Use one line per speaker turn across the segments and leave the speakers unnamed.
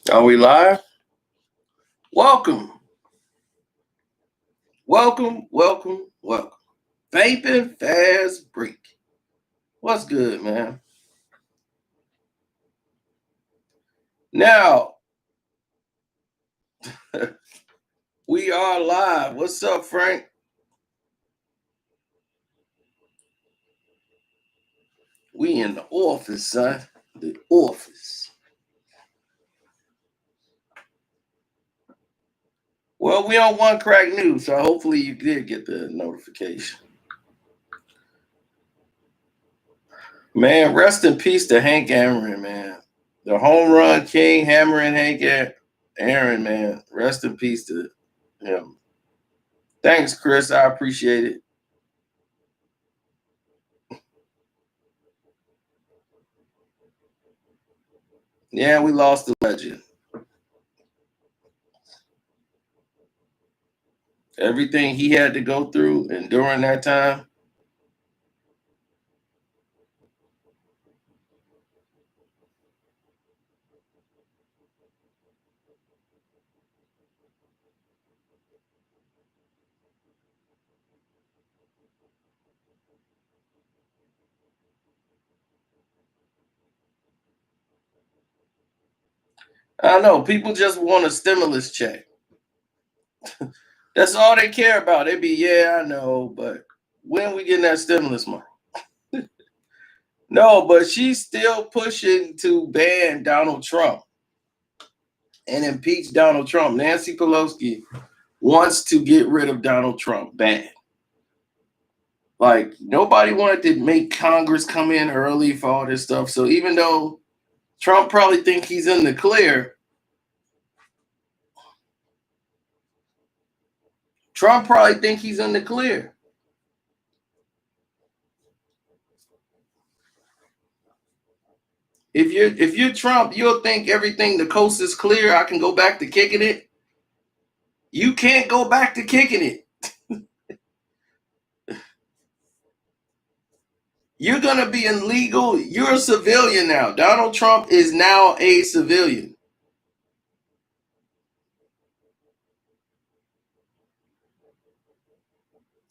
Are we live? Welcome, welcome. Vaping fast break. What's good, man? Now we are live. What's up, Frank? We in the office, son. The office. Well, we on One Crack News, so hopefully you did get the notification. Man, rest in peace to Hank Aaron, man. The home run king, hammering Hank Aaron, man. Rest in peace to him. Thanks, Chris. I appreciate it. Yeah, we lost the legend. Everything he had to go through and during that time. I know people just want a stimulus check. That's all they care about. They be, yeah, I know, but when we getting that stimulus money? No, but she's still pushing to ban Donald Trump and impeach Donald Trump. Nancy Pelosi wants to get rid of Donald Trump bad. Like nobody wanted to make Congress come in early for all this stuff. So even though Trump probably think he's in the clear, Trump probably think he's in the clear. If you're Trump, you'll think everything the coast is clear. I can go back to kicking it. You can't go back to kicking it. You're gonna be illegal. You're a civilian now. Donald Trump is now a civilian.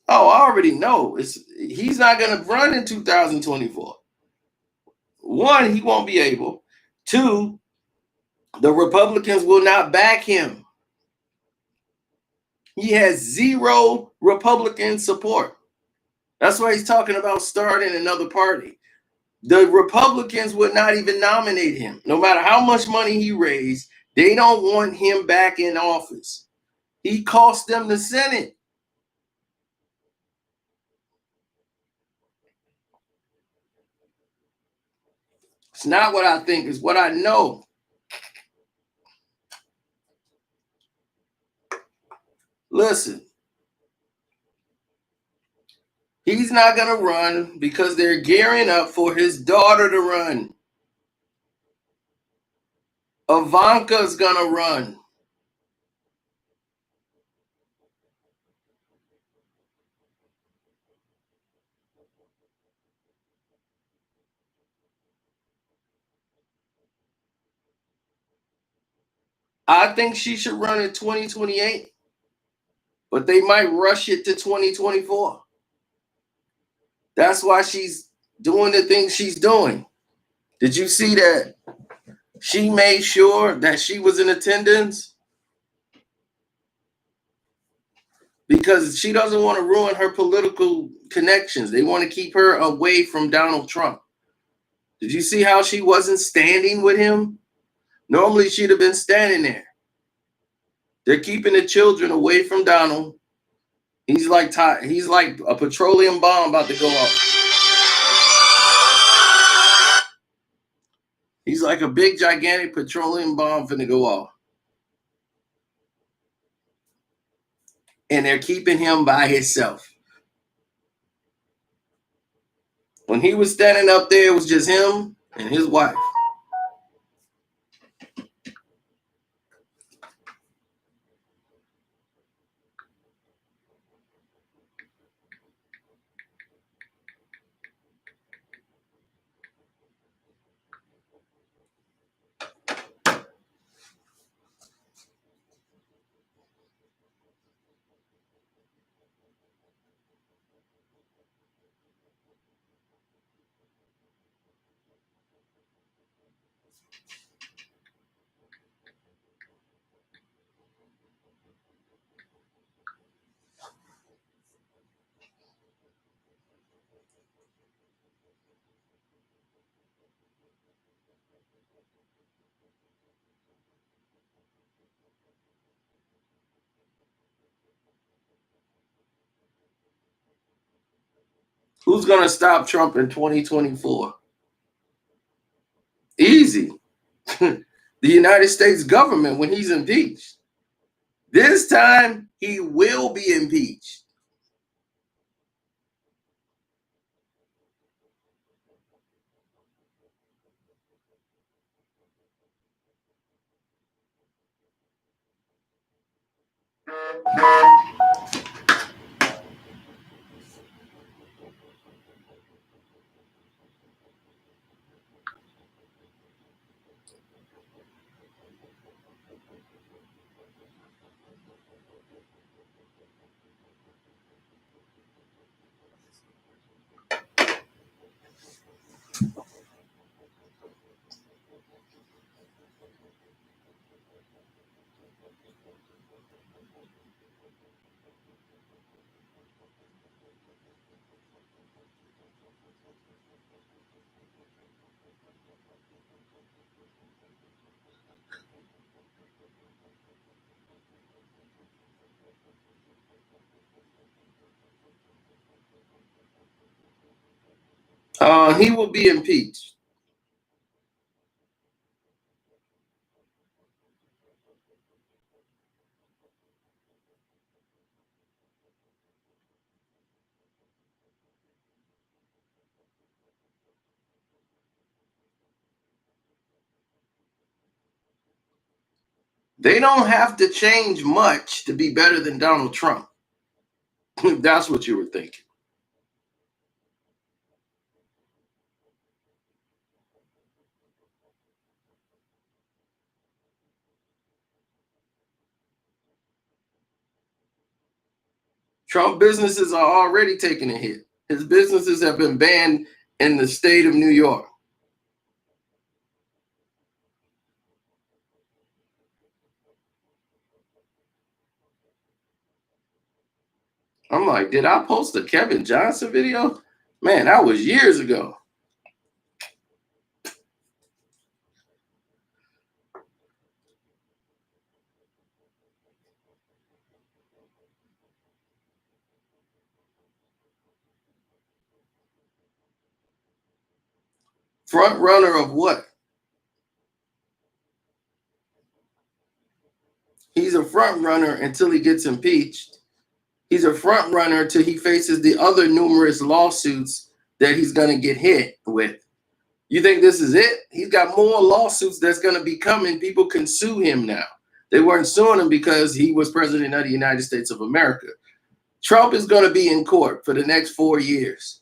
Oh, I already know. He's not gonna run in 2024. One, he won't be able. Two, the Republicans will not back him. He has zero Republican support. That's why he's talking about starting another party. The Republicans would not even nominate him. No matter how much money he raised, they don't want him back in office. He cost them the Senate. It's not what I think, it's what I know. Listen, he's not going to run because they're gearing up for his daughter to run. Ivanka's going to run. I think she should run in 2028, but they might rush it to 2024. That's why she's doing the things she's doing. Did you see that she made sure that she was in attendance? Because she doesn't want to ruin her political connections. They want to keep her away from Donald Trump. Did you see how she wasn't standing with him? Normally she'd have been standing there. They're keeping the children away from Donald. He's like a petroleum bomb about to go off. He's like a big gigantic petroleum bomb finna go off. And they're keeping him by himself. When he was standing up there, it was just him and his wife. Who's going to stop Trump in 2024? Easy. The United States government when he's impeached. This time, he will be impeached. He will be impeached. They don't have to change much to be better than Donald Trump. That's what you were thinking. Trump businesses are already taking a hit. His businesses have been banned in the state of New York. I'm like, did I post a Kevin Johnson video? Man, that was years ago. Front runner of what? He's a front runner until he gets impeached. He's a front runner till he faces the other numerous lawsuits that he's going to get hit with. You think this is it? He's got more lawsuits that's going to be coming. People can sue him now. They weren't suing him because he was president of the United States of America. Trump is going to be in court for the next 4 years.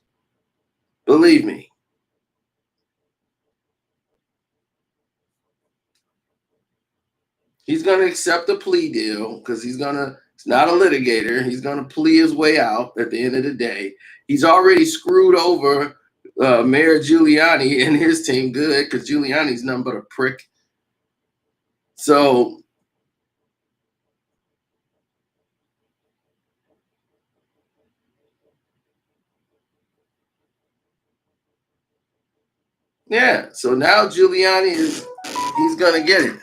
Believe me. He's going to accept a plea deal because he's not a litigator. He's going to plea his way out at the end of the day. He's already screwed over Mayor Giuliani and his team good because Giuliani's nothing but a prick. So, yeah. So now Giuliani he's going to get it.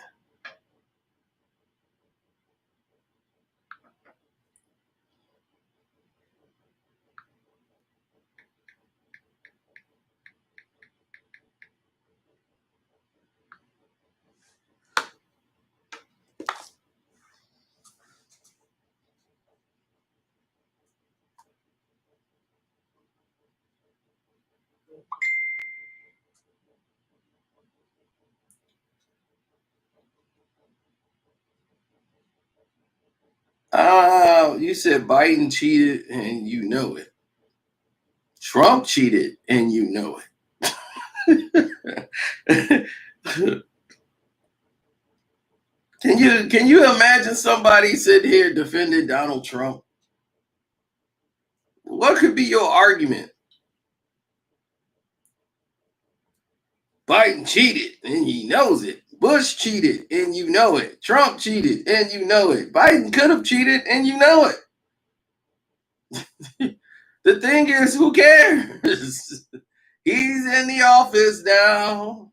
You said Biden cheated and you know it. Trump cheated and you know it. Can you imagine somebody sitting here defending Donald Trump? What could be your argument? Biden cheated and he knows it. Bush cheated and you know it. Trump cheated and you know it. Biden could have cheated and you know it. The thing is, who cares? He's in the office now.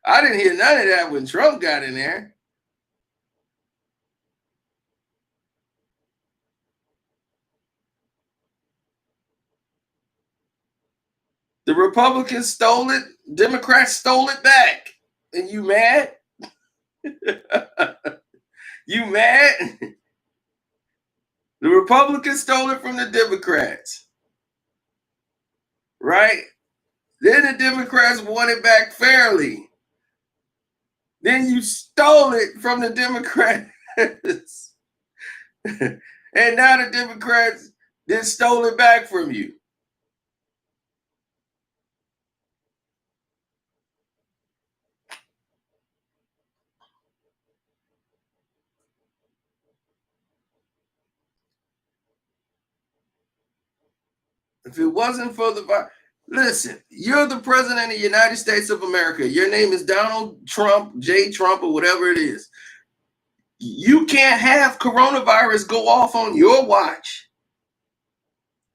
I didn't hear none of that when Trump got in there. The Republicans stole it. Democrats stole it back. And you mad? You mad? The Republicans stole it from the Democrats, right? Then the Democrats won it back fairly. Then you stole it from the Democrats. And now the Democrats then stole it back from you. If it wasn't for the listen, you're the president of the United States of America. Your name is Donald Trump, J. Trump, or whatever it is. You can't have coronavirus go off on your watch.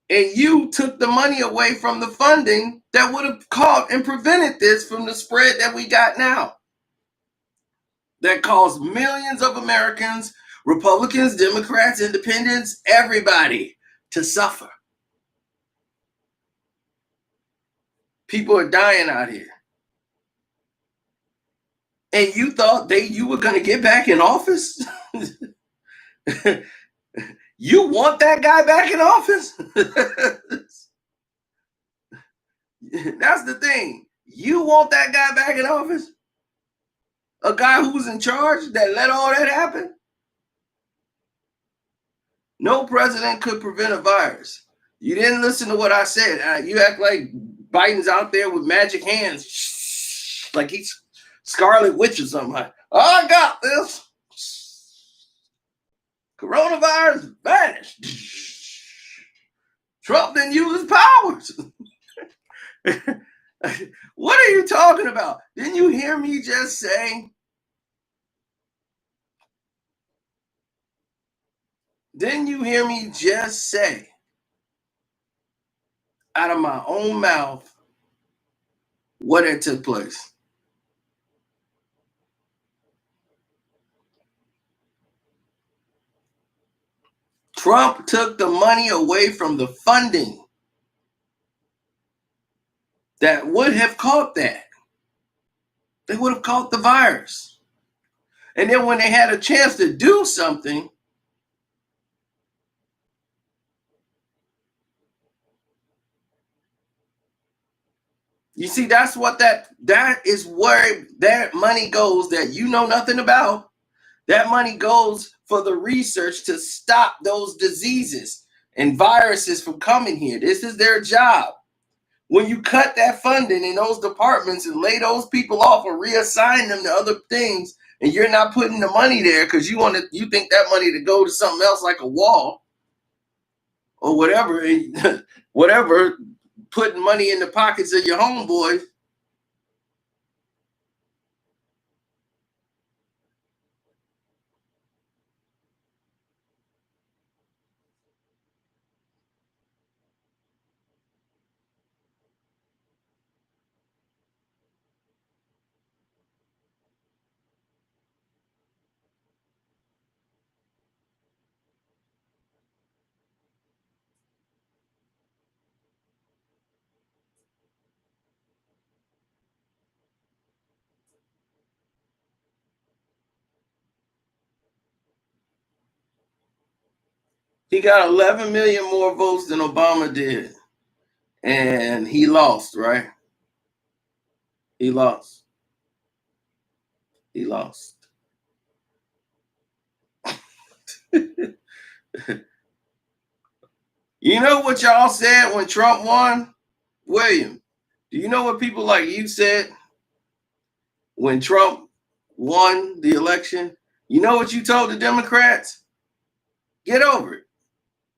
And you took the money away from the funding that would have caught and prevented this from the spread that we got now. That caused millions of Americans, Republicans, Democrats, Independents, everybody to suffer. People are dying out here. And you thought you were going to get back in office? You want that guy back in office? That's the thing. You want that guy back in office? A guy who was in charge that let all that happen? No president could prevent a virus. You didn't listen to what I said. You act like Biden's out there with magic hands, like he's Scarlet Witch or something. Oh, I got this. Coronavirus vanished. Trump didn't use his powers. What are you talking about? Didn't you hear me just say? Didn't you hear me just say out of my own mouth what had took place? Trump took the money away from the funding that would have caught that. They would have caught the virus. And then when they had a chance to do something, you see, that's what that is where that money goes that you know nothing about. That money goes for the research to stop those diseases and viruses from coming here. This is their job. When you cut that funding in those departments and lay those people off or reassign them to other things, and you're not putting the money there because you think that money to go to something else like a wall or whatever, whatever, putting money in the pockets of your homeboys. He got 11 million more votes than Obama did. And he lost, right? He lost. He lost. You know what y'all said when Trump won? William, do you know what people like you said when Trump won the election? You know what you told the Democrats? Get over it.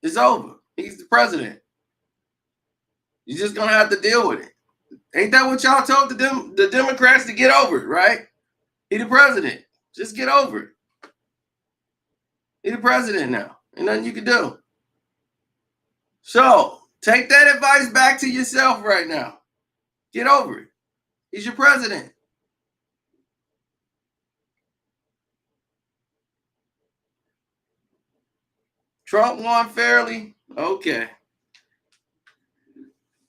It's over. He's the president. You're just gonna have to deal with it. Ain't that what y'all told the Democrats to get over it, right? He the president. Just get over it. He the president now. Ain't nothing you can do. So take that advice back to yourself right now. Get over it. He's your president. Trump won fairly. Okay.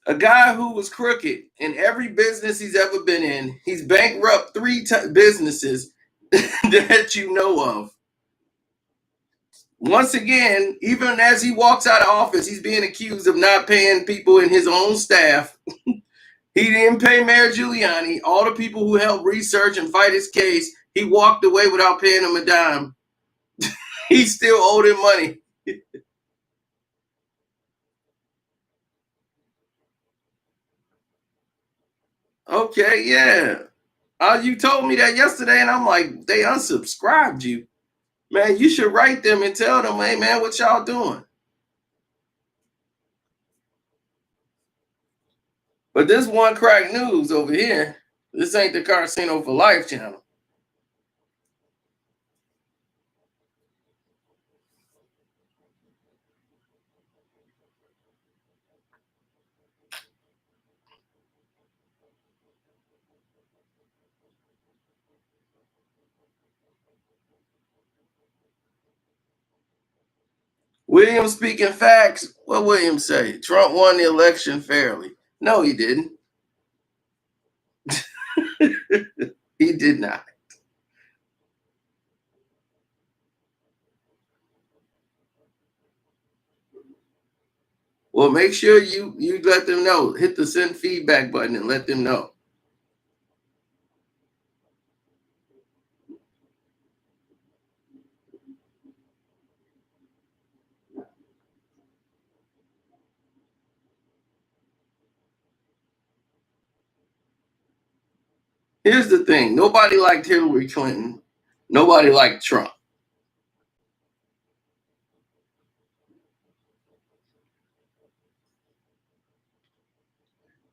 A guy who was crooked in every business he's ever been in. He's bankrupt three businesses that you know of. Once again, even as he walks out of office, he's being accused of not paying people in his own staff. He didn't pay Mayor Giuliani, all the people who helped research and fight his case. He walked away without paying them a dime. He still owed him money. Okay, yeah. You told me that yesterday, and I'm like, they unsubscribed you. Man, you should write them and tell them, hey, man, what y'all doing? But this one crack news over here, this ain't the Casino for Life channel. William speaking facts. What William say? Trump won the election fairly. No, he didn't. He did not. Well, make sure you let them know. Hit the send feedback button and let them know. Here's the thing. Nobody liked Hillary Clinton. Nobody liked Trump.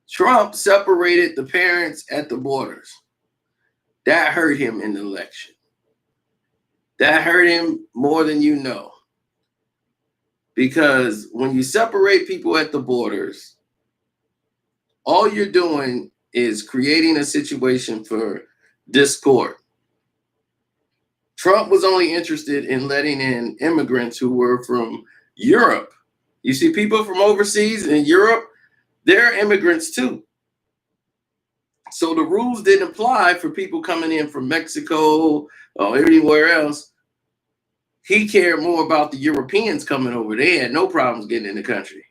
Trump separated the parents at the borders. That hurt him in the election. That hurt him more than you know. Because when you separate people at the borders, all you're doing is creating a situation for discord. Trump was only interested in letting in immigrants who were from Europe. You see, people from overseas in Europe, they're immigrants too. So the rules didn't apply for people coming in from Mexico or anywhere else. He cared more about the Europeans coming over. They had no problems getting in the country.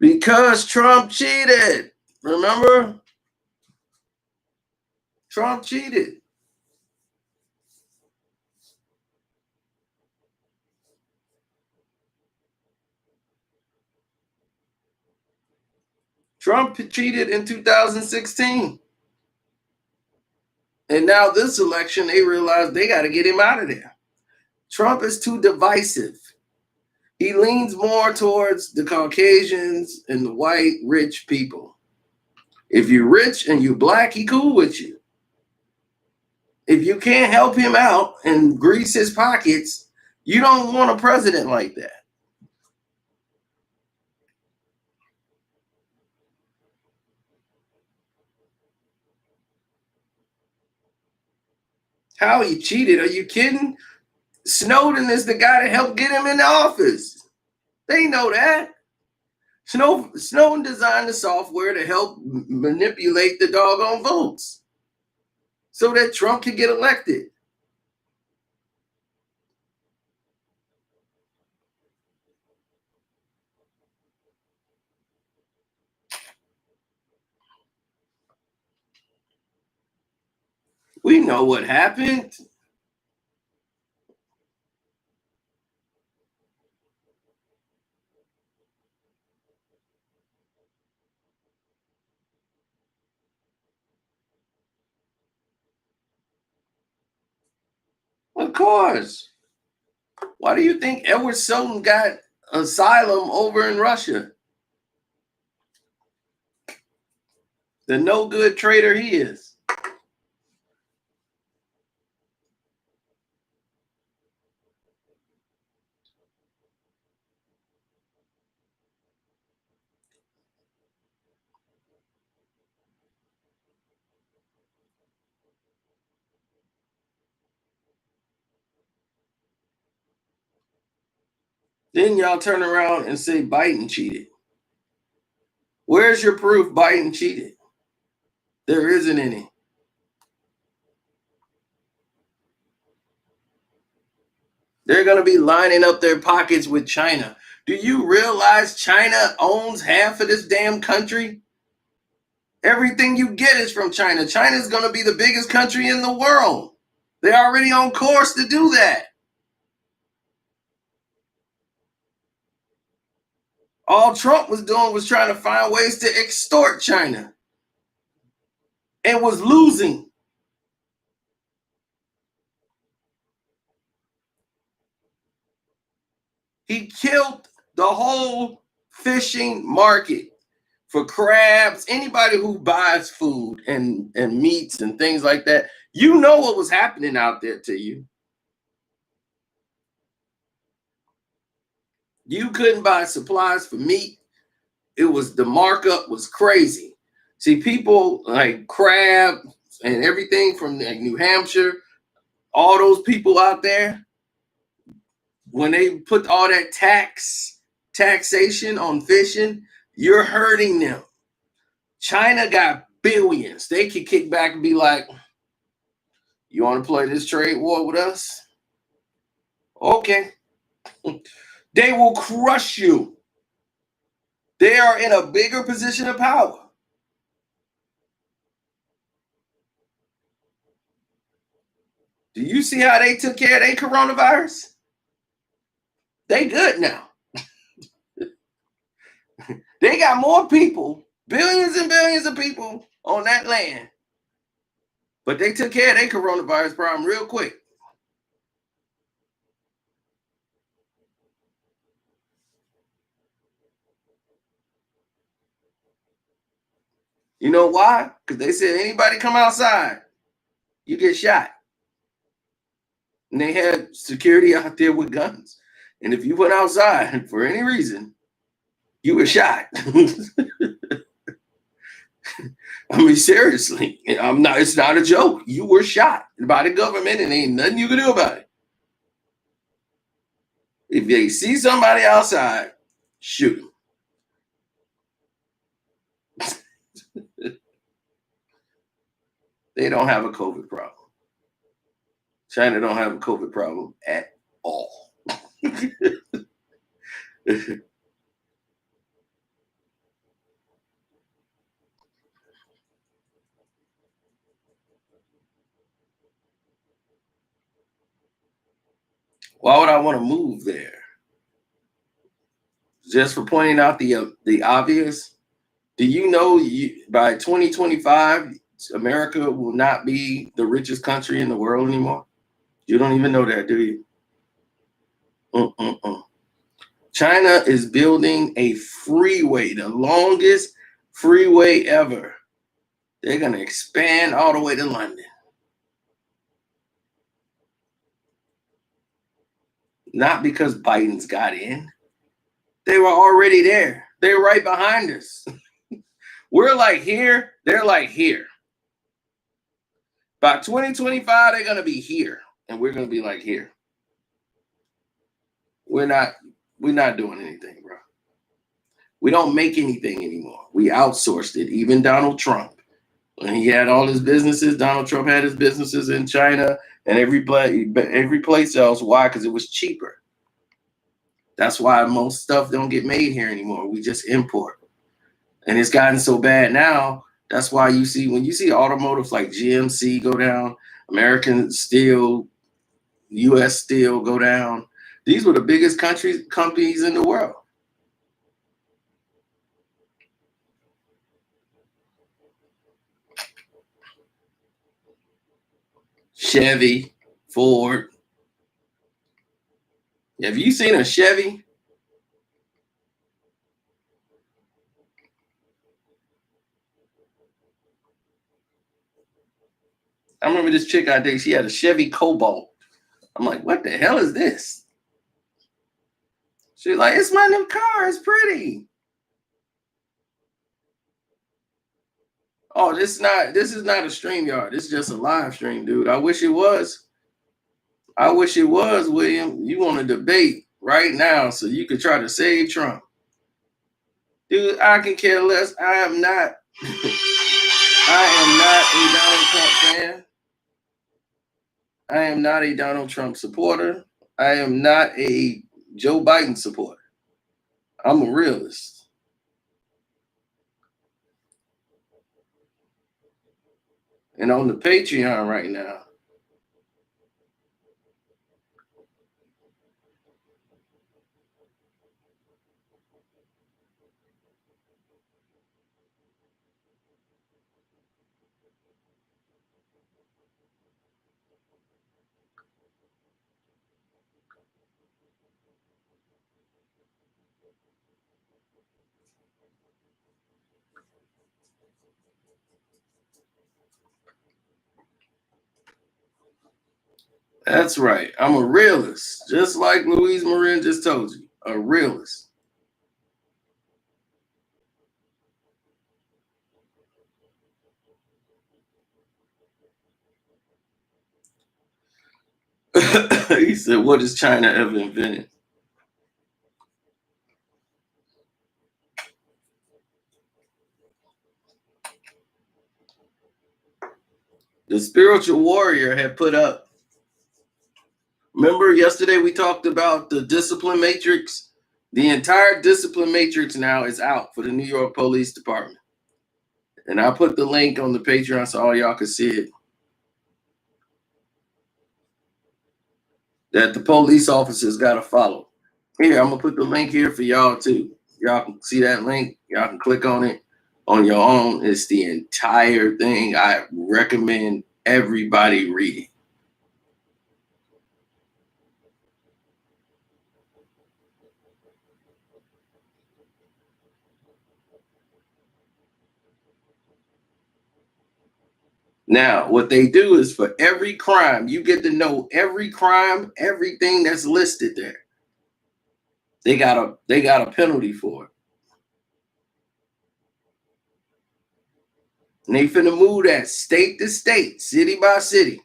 Because Trump cheated. Remember? Trump cheated. Trump cheated in 2016. And now this election, they realize they got to get him out of there. Trump is too divisive. He leans more towards the Caucasians and the white rich people. If you're rich and you black, he cool with you. If you can't help him out and grease his pockets, you don't want a president like that. How he cheated? Are you kidding? Snowden is the guy that helped get him in the office. They know that. Snowden designed the software to help manipulate the doggone votes so that Trump could get elected. We know what happened. Of course. Why do you think Edward Snowden got asylum over in Russia? The no good traitor he is. Then y'all turn around and say Biden cheated. Where's your proof Biden cheated? There isn't any. They're going to be lining up their pockets with China. Do you realize China owns half of this damn country? Everything you get is from China. China is going to be the biggest country in the world. They're already on course to do that. All Trump was doing was trying to find ways to extort China and was losing. He killed the whole fishing market for crabs. Anybody who buys food and meats and things like that, you know what was happening out there to you. You couldn't buy supplies for meat. It was, the markup was crazy. See, people like crab and everything from like New Hampshire, all those people out there, when they put all that taxation on fishing, you're hurting them. China got billions. They could kick back and be like, you want to play this trade war with us? Okay. They will crush you. They are in a bigger position of power. Do you see how they took care of their coronavirus? They good now. They got more people, billions and billions of people on that land. But they took care of their coronavirus problem real quick. You know why? Because they said anybody come outside, you get shot. And they had security out there with guns. And if you went outside for any reason, you were shot. I mean, seriously, it's not a joke. You were shot by the government and ain't nothing you can do about it. If they see somebody outside, shoot them. They don't have a COVID problem. China don't have a COVID problem at all. Why would I want to move there? Just for pointing out the obvious. Do you know by 2025, America will not be the richest country in the world anymore? You don't even know that, do you? China is building a freeway, the longest freeway ever. They're going to expand all the way to London. Not because Biden's got in. They were already there. They're right behind us. We're like here. They're like here. By 2025, they're going to be here. And we're going to be like here. We're not doing anything, bro. We don't make anything anymore. We outsourced it. Even Donald Trump, when he had all his businesses, Donald Trump had his businesses in China and every place else. Why? Because it was cheaper. That's why most stuff don't get made here anymore. We just import. And it's gotten so bad now. That's why when you see automotives like GMC go down, American Steel, US Steel go down. These were the biggest companies in the world. Chevy, Ford. Have you seen a Chevy? I remember this chick I dated. She had a Chevy Cobalt. I'm like, what the hell is this? She's like, it's my new car. It's pretty. Oh, this is not a StreamYard. This is just a live stream, dude. I wish it was. William. You want to debate right now so you could try to save Trump. Dude, I can care less. I am not a Donald Trump fan. I am not a Donald Trump supporter. I am not a Joe Biden supporter. I'm a realist. And on the Patreon right now, that's right. I'm a realist, just like Louise Marin just told you, a realist. He said, "What has China ever invented?" The spiritual warrior had put up. Remember yesterday we talked about the discipline matrix? The entire discipline matrix now is out for the New York Police Department. And I put the link on the Patreon so all y'all can see it. That the police officers got to follow. Here, I'm going to put the link here for y'all too. Y'all can see that link. Y'all can click on it on your own. It's the entire thing. I recommend everybody read it. Now, what they do is for every crime, you get to know every crime, everything that's listed there. They got a penalty for it. And they finna move that state to state, city by city.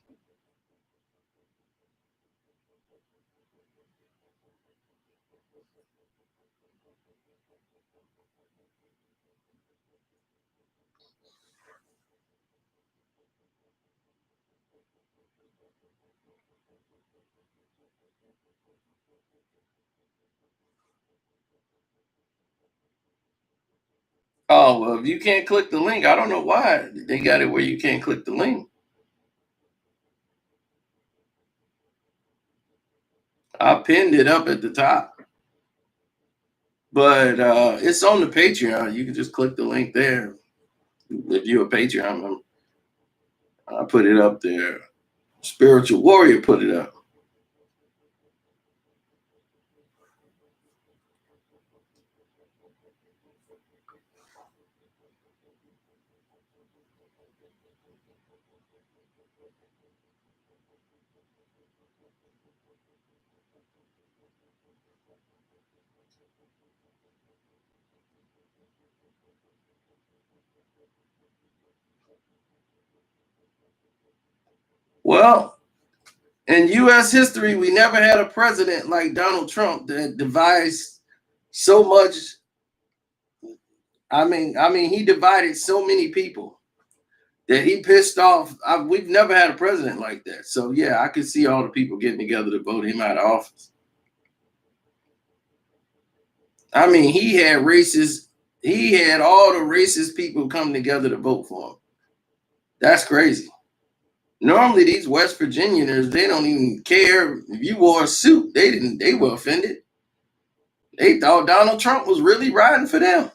Oh, well, if you can't click the link, I don't know why they got it where you can't click the link. I pinned it up at the top. But it's on the Patreon. You can just click the link there. If you're a Patreon member, I put it up there. Spiritual Warrior put it up. Well, in U.S. history, we never had a president like Donald Trump that devised so much. I mean, he divided so many people that he pissed off. We've never had a president like that. So yeah, I could see all the people getting together to vote him out of office. I mean, he had all the racist people come together to vote for him. That's crazy. Normally, these West Virginians, they don't even care if you wore a suit. They were offended. They thought Donald Trump was really riding for them.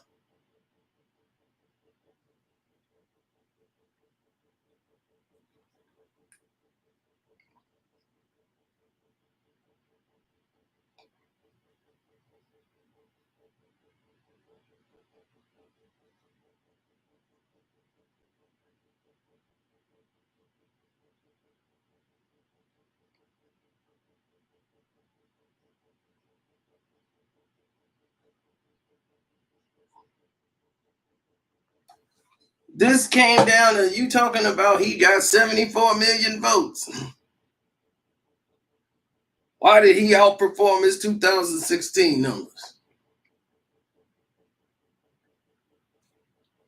This came down to you talking about he got 74 million votes. Why did he outperform his 2016 numbers?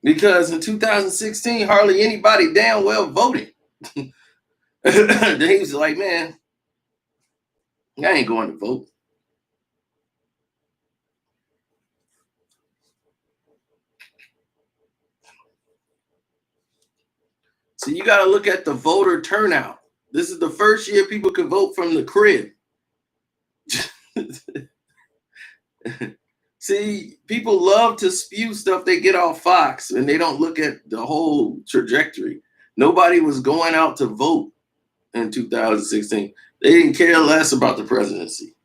Because in 2016, hardly anybody damn well voted. He was like, man, I ain't going to vote. So you got to look at the voter turnout. This is the first year people could vote from the crib. See, people love to spew stuff they get off Fox and they don't look at the whole trajectory. Nobody was going out to vote in 2016. They didn't care less about the presidency.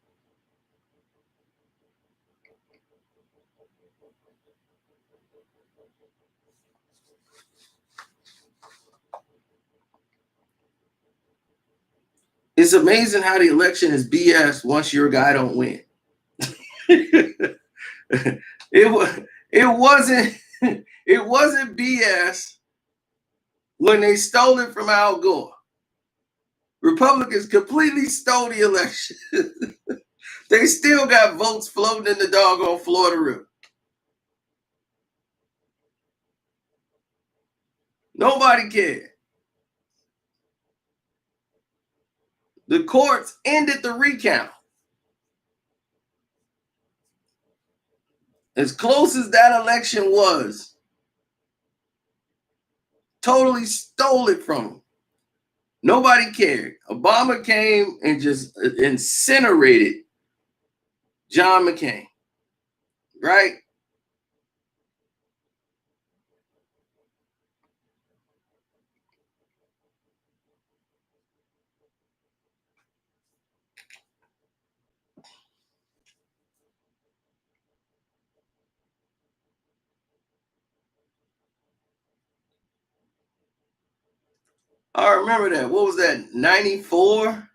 It's amazing how the election is BS once your guy don't win. It wasn't BS when they stole it from Al Gore. Republicans completely stole the election. They still got votes floating in the doggone Florida River. Nobody cared. The courts ended the recount. As close as that election was, totally stole it from them. Nobody cared. Obama came and just incinerated John McCain, right? I remember that. What was that, 94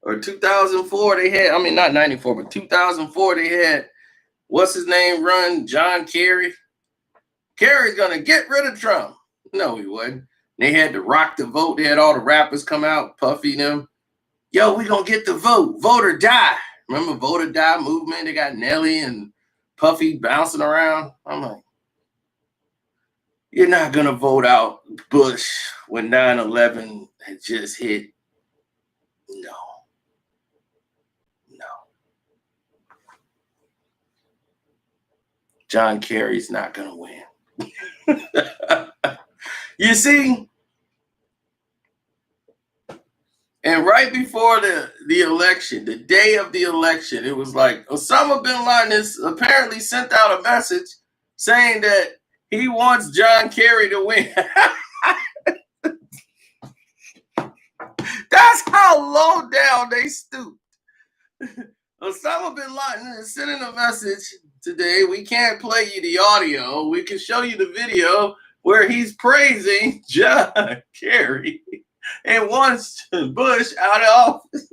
or 2004? They had, I mean, not 94, but 2004, they had, what's his name, run? John Kerry. Kerry's going to get rid of Trump. No, he wasn't. They had to rock the vote. They had all the rappers come out, Puffy them. Yo, we going to get the vote. Vote or die. Remember Vote or Die movement? They got Nelly and Puffy bouncing around. I'm like, you're not going to vote out Bush when 9/11 had just hit. No. John Kerry's not going to win. You see? And right before the election, the day of the election, it was like Osama bin Laden has apparently sent out a message saying that he wants John Kerry to win. That's how low down they stooped. Osama bin Laden is sending a message today. We can't play you the audio. We can show you the video where he's praising John Kerry and wants Bush out of office.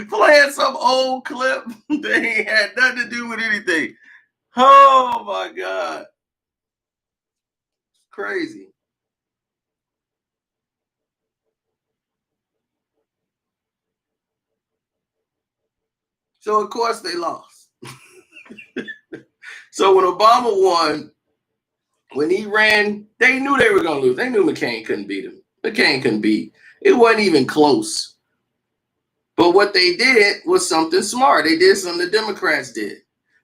Playing some old clip that ain't had nothing to do with anything. Oh my God. Crazy. So of course they lost. So when Obama won, when he ran, they knew they were going to lose. They knew McCain couldn't beat him. McCain couldn't beat. It wasn't even close. But what they did was something smart. They did something the Democrats did.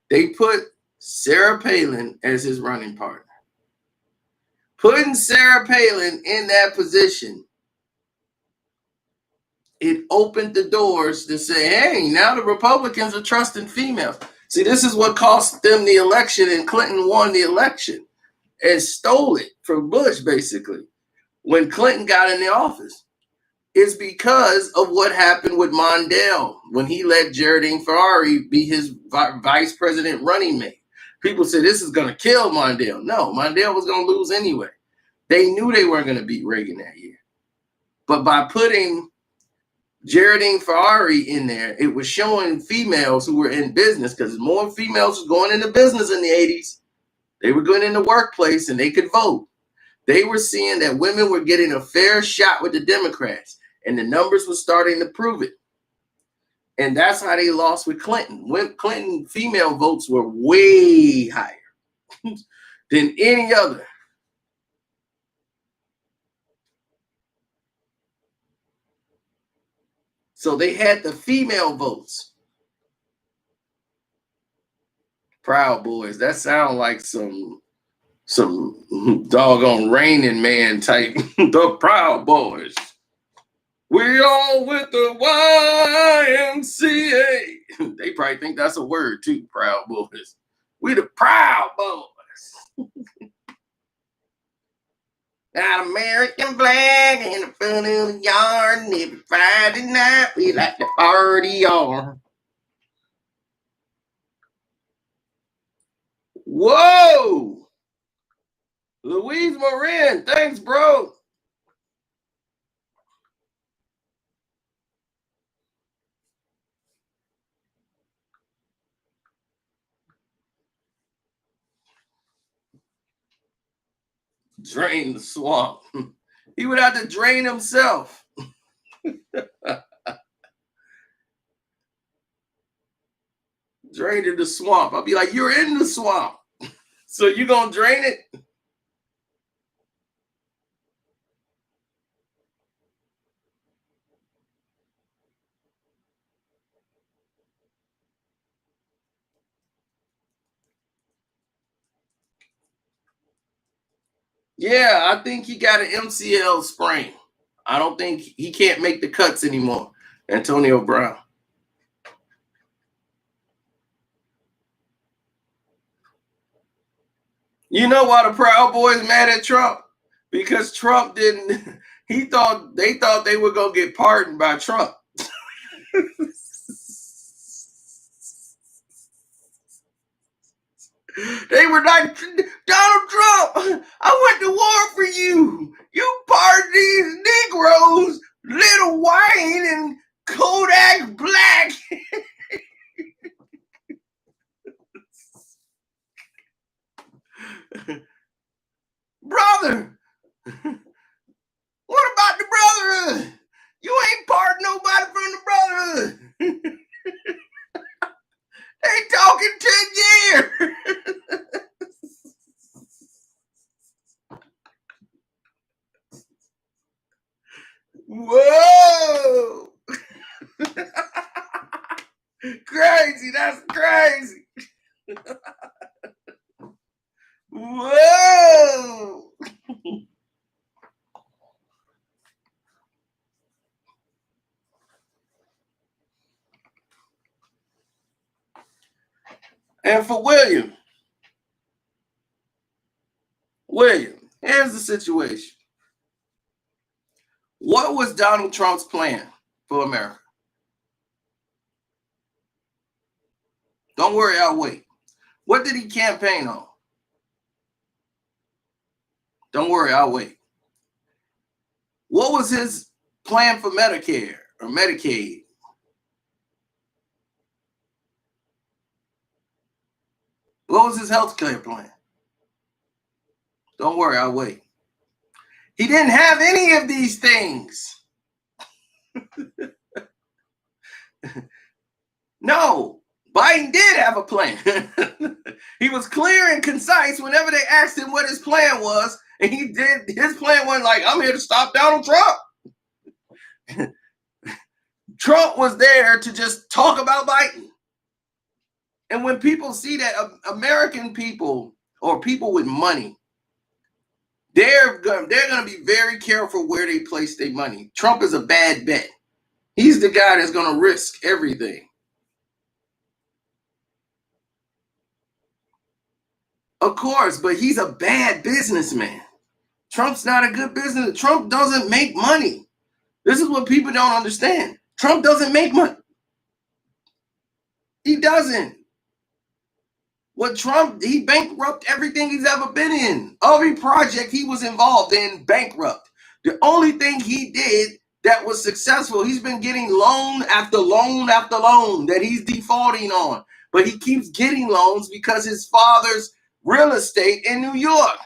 They put Sarah Palin as his running partner. Putting Sarah Palin in that position, it opened the doors to say, hey, now the Republicans are trusting females. See, this is what cost them the election, and Clinton won the election and stole it from Bush, basically, when Clinton got in the office. It's because of what happened with Mondale when he let Geraldine Ferrari be his vice president running mate. People said this is going to kill Mondale. No, Mondale was going to lose anyway. They knew they weren't going to beat Reagan that year. But by putting Geraldine Ferrari in there, it was showing females who were in business, because more females were going into business in the 80s. They were going in the workplace and they could vote. They were seeing that women were getting a fair shot with the Democrats, and the numbers were starting to prove it. And that's how they lost with Clinton. When Clinton female votes were way higher than any other. So they had the female votes. Proud Boys. That sounds like some doggone Raining Man type. The Proud Boys. We all with the YMCA. They probably think that's a word too, Proud Boys. We the Proud Boys. Got American flag in the front of the yard, and every Friday night we like to party on. Whoa! Louise Morin, thanks, bro. Drain the swamp. He would have to drain himself. Drain in the swamp. I'll be like, you're in the swamp. So you gonna drain it? Yeah, I think he got an MCL sprain. I don't think he can't make the cuts anymore. Antonio Brown. You know why the Proud Boys mad at Trump? Because Trump didn't. They thought they were gonna get pardoned by Trump. They were like, Donald Trump, I went to war for you. You pardon these Negroes, Little Wayne and Kodak Black. Brother, what about the brotherhood? You ain't pardon nobody from the brotherhood. They talking 10 years. Whoa. Crazy. That's crazy. Whoa. And for William, here's the situation. What was Donald Trump's plan for America? Don't worry, I'll wait. What did he campaign on? Don't worry, I'll wait. What was his plan for Medicare or Medicaid? What was his health care plan? Don't worry, I'll wait. He didn't have any of these things. No, Biden did have a plan. He was clear and concise whenever they asked him what his plan was. And he did. His plan wasn't like, I'm here to stop Donald Trump. Trump was there to just talk about Biden. And when people see that American people or people with money, they're going to be very careful where they place their money. Trump is a bad bet. He's the guy that's going to risk everything. Of course, but he's a bad businessman. Trump's not a good business. Trump doesn't make money. This is what people don't understand. Trump doesn't make money. He doesn't. What Trump, he bankrupted everything he's ever been in. Every project he was involved in, bankrupt. The only thing he did that was successful, he's been getting loan after loan after loan that he's defaulting on. But he keeps getting loans because his father's real estate in New York.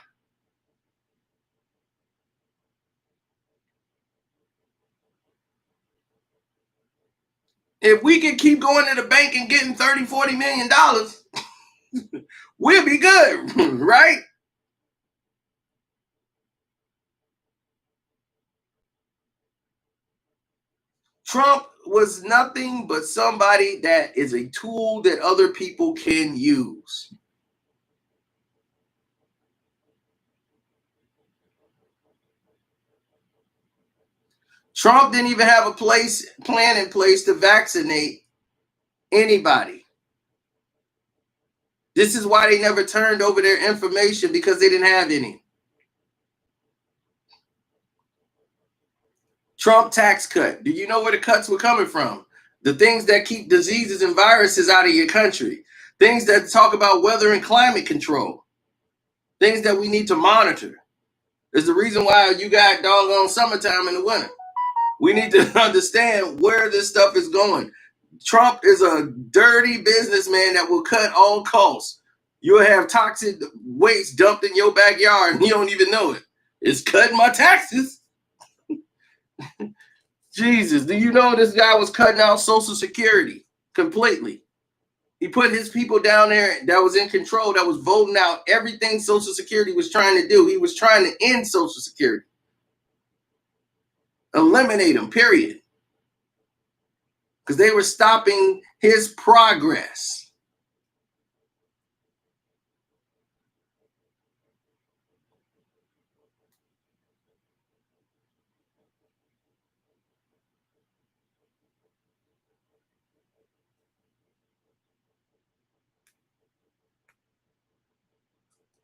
If we can keep going to the bank and getting 30, $40 million, we'll be good, right? Trump was nothing but somebody that is a tool that other people can use. Trump didn't even have a plan in place to vaccinate anybody. This is why they never turned over their information, because they didn't have any. Trump tax cut. Do you know where the cuts were coming from? The things that keep diseases and viruses out of your country. Things that talk about weather and climate control. Things that we need to monitor. Is the reason why you got doggone summertime in the winter. We need to understand where this stuff is going. Trump is a dirty businessman that will cut all costs. You'll have toxic waste dumped in your backyard and you don't even know it. It's cutting my taxes. Jesus, do you know this guy was cutting out Social Security completely? He put his people down there that was in control, that was voting out everything Social Security was trying to do. He was trying to end Social Security. Eliminate them, period. Because they were stopping his progress.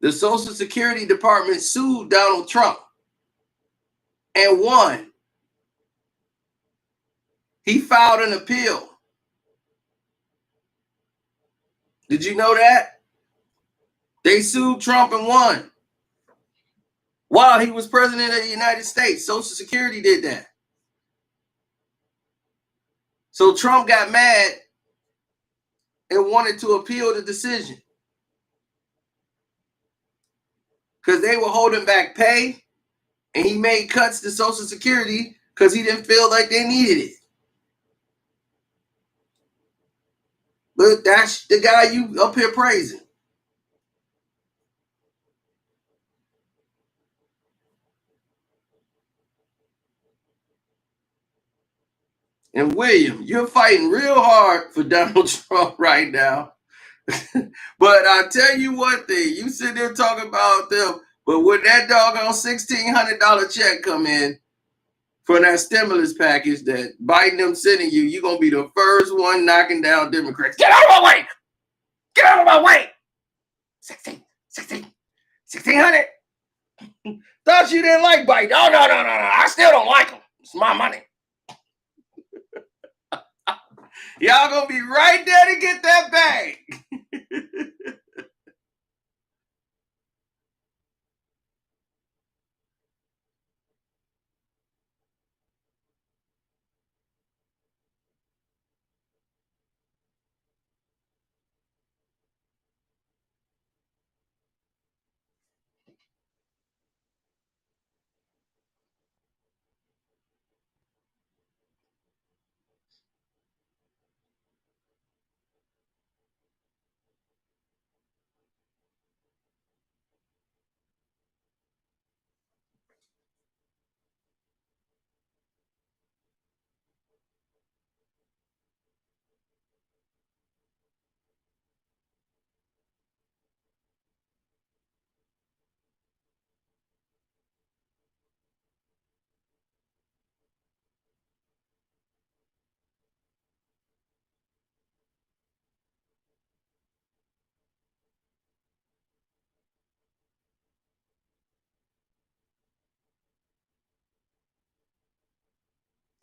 The Social Security Department sued Donald Trump and won. He filed an appeal. Did you know that? They sued Trump and won. While he was president of the United States, Social Security did that. So Trump got mad and wanted to appeal the decision because they were holding back pay, and he made cuts to Social Security because he didn't feel like they needed it. But that's the guy you up here praising. And William, you're fighting real hard for Donald Trump right now. But I tell you one thing, you sit there talking about them, but when that doggone $1,600 check come in for that stimulus package that Biden them sending you, you're going to be the first one knocking down Democrats. Get out of my way! Get out of my way! 1,600. Thought you didn't like Biden. No. I still don't like him. It's my money. Y'all going to be right there to get that bag.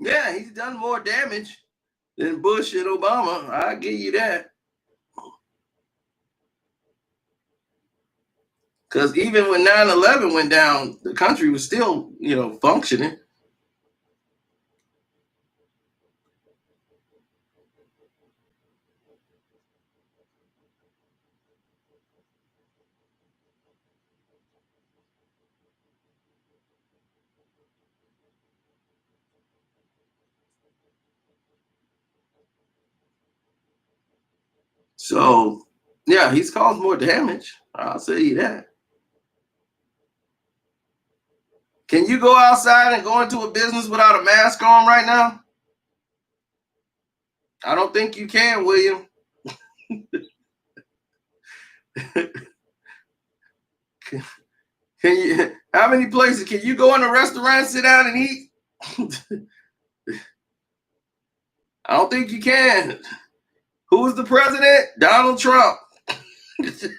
Yeah, he's done more damage than Bush and Obama. I'll give you that. Because even when 9/11 went down, the country was still, functioning. So, yeah, he's caused more damage. I'll say you that. Can you go outside and go into a business without a mask on right now? I don't think you can, William. Can you? How many places can you go in a restaurant, sit down, and eat? I don't think you can. Who's the president? Donald Trump. And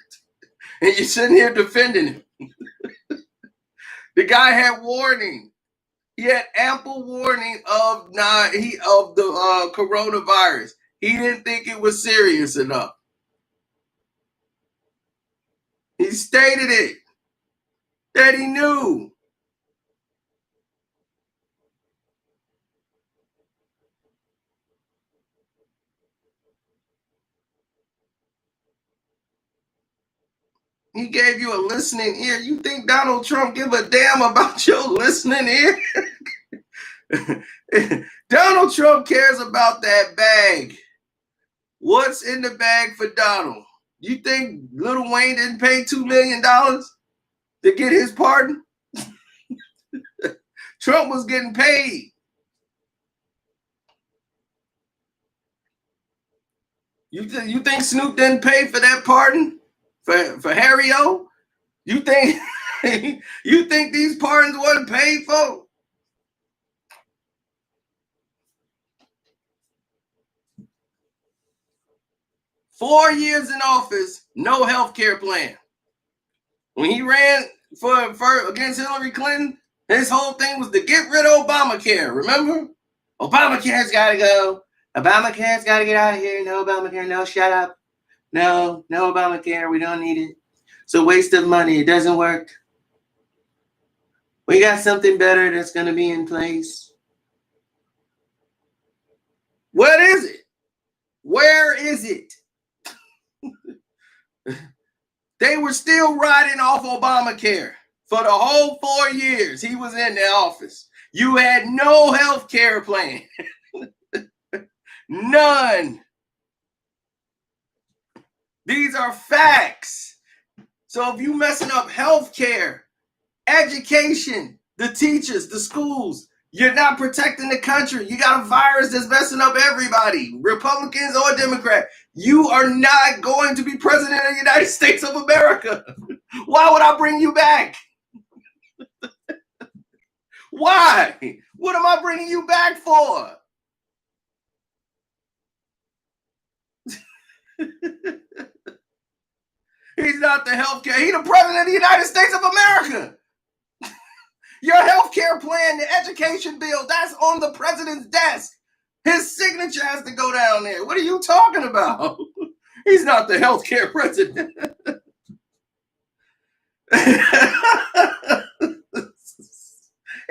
you're sitting here defending him. The guy had warning. He had ample warning of the coronavirus. He didn't think it was serious enough. He stated it that he knew. He gave you a listening ear. You think Donald Trump give a damn about your listening ear? Donald Trump cares about that bag. What's in the bag for Donald? You think Lil Wayne didn't pay $2 million to get his pardon? Trump was getting paid. You think Snoop didn't pay for that pardon for Harry O? You think you think these pardons wasn't paid for? Four years in office, no health care plan. When he ran for against Hillary Clinton, his whole thing was to get rid of Obamacare. Remember? Obamacare's got to go. Obamacare's got to get out of here. No Obamacare. No, shut up. No Obamacare. We don't need it. It's a waste of money. It doesn't work. We got something better that's going to be in place. What is it? Where is it? They were still riding off Obamacare for the whole 4 years he was in the office. You had no health care plan. None. These are facts. So if you messing up health care, education, the teachers, the schools, you're not protecting the country. You got a virus that's messing up everybody, Republicans or Democrat. You are not going to be president of the United States of America. Why would I bring you back? Why? What am I bringing you back for? He's not the healthcare. He's the president of the United States of America. Your healthcare plan, the education bill, that's on the president's desk. His signature has to go down there. What are you talking about? He's not the healthcare president. He's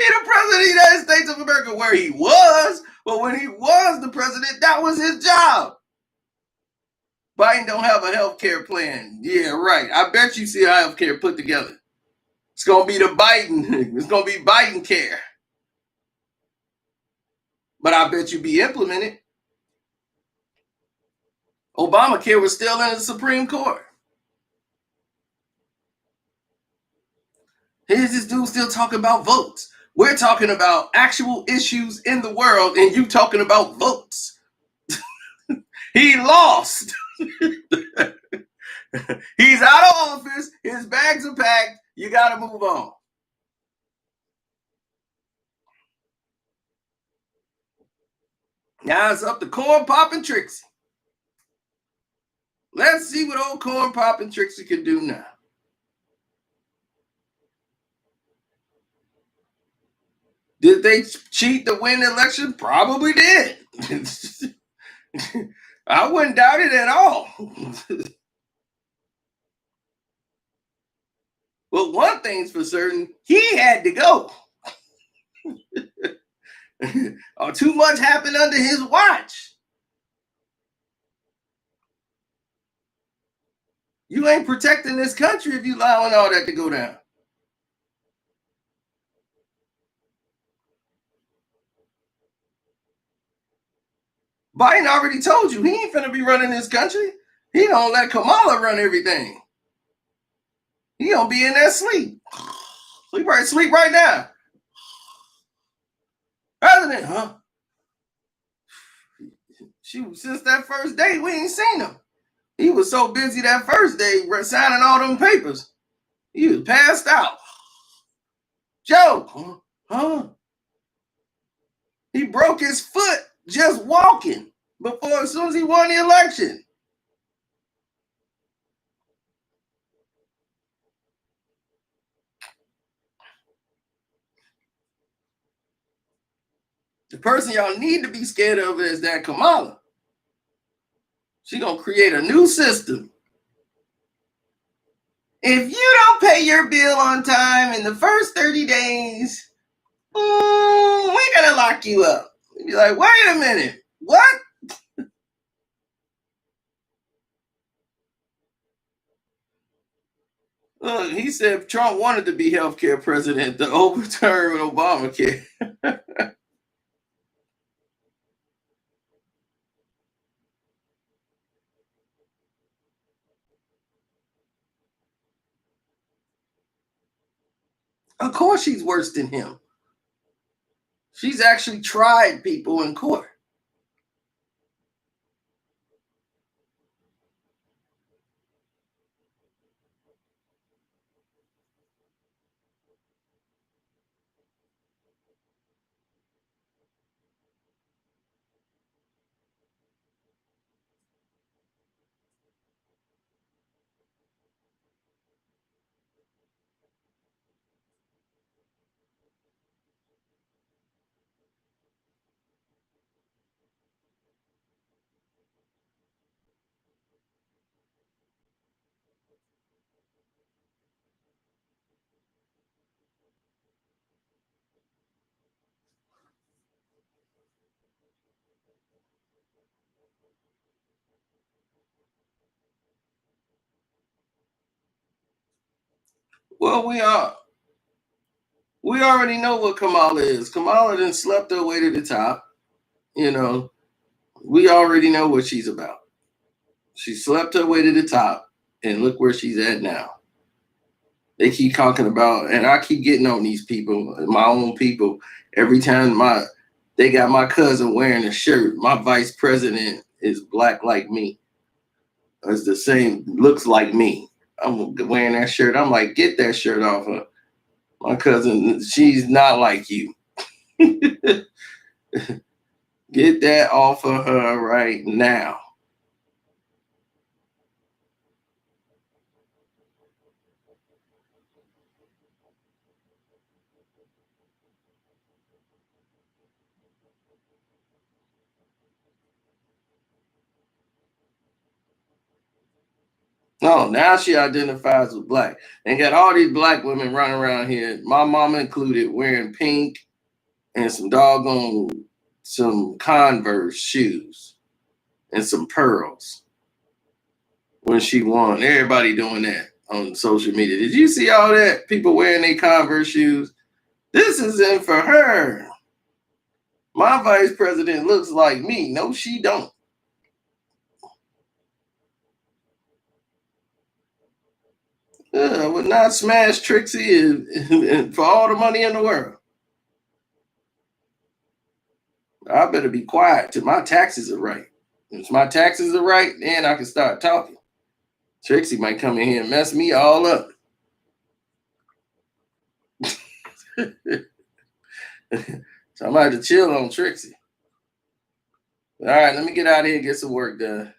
the president of the United States of America, where he was. But when he was the president, that was his job. Biden don't have a health care plan. Yeah, right. I bet you see a health care put together. It's going to be the Biden. It's going to be Biden care. But I bet you be implemented. Obamacare was still in the Supreme Court. Here's this dude still talking about votes. We're talking about actual issues in the world, and you talking about votes. He lost. He's out of office. His bags are packed. You got to move on. Now it's up to Corn Pop and Trixie. Let's see what old Corn Pop and Trixie can do now. Did they cheat to win the election? Probably did. I wouldn't doubt it at all. Well, one thing's for certain, he had to go. Too much happened under his watch. You ain't protecting this country if you allowing all that to go down. Biden already told you he ain't finna be running this country. He don't let Kamala run everything. He don't be in there sleep. Sleep right now. President, huh? Since that first day, we ain't seen him. He was so busy that first day signing all them papers. He was passed out. Joe, huh? He broke his foot just walking before, as soon as he won the election. The person y'all need to be scared of is that Kamala. She gonna create a new system. If you don't pay your bill on time in the first 30 days, we're gonna lock you up. You'd be like, wait a minute, what? Look, he said Trump wanted to be healthcare president to overturn Obamacare. Of course she's worse than him. She's actually tried people in court. Well, we already know what Kamala is. Kamala done slept her way to the top. You know, we already know what she's about. She slept her way to the top, and look where she's at now. They keep talking about, and I keep getting on these people, my own people. Every time they got my cousin wearing a shirt, my vice president is black like me. It's the same, looks like me. I'm wearing that shirt. I'm like, get that shirt off her. My cousin, she's not like you. Get that off of her right now. No, now she identifies with black. And got all these black women running around here, my mama included, wearing pink and some Converse shoes and some pearls when she won. Everybody doing that on social media. Did you see all that? People wearing their Converse shoes. This isn't for her. My vice president looks like me. No, she don't. I would not smash Trixie for all the money in the world. I better be quiet till my taxes are right. If my taxes are right, then I can start talking. Trixie might come in here and mess me all up. So I'm gonna have to chill on Trixie. All right, let me get out of here and get some work done.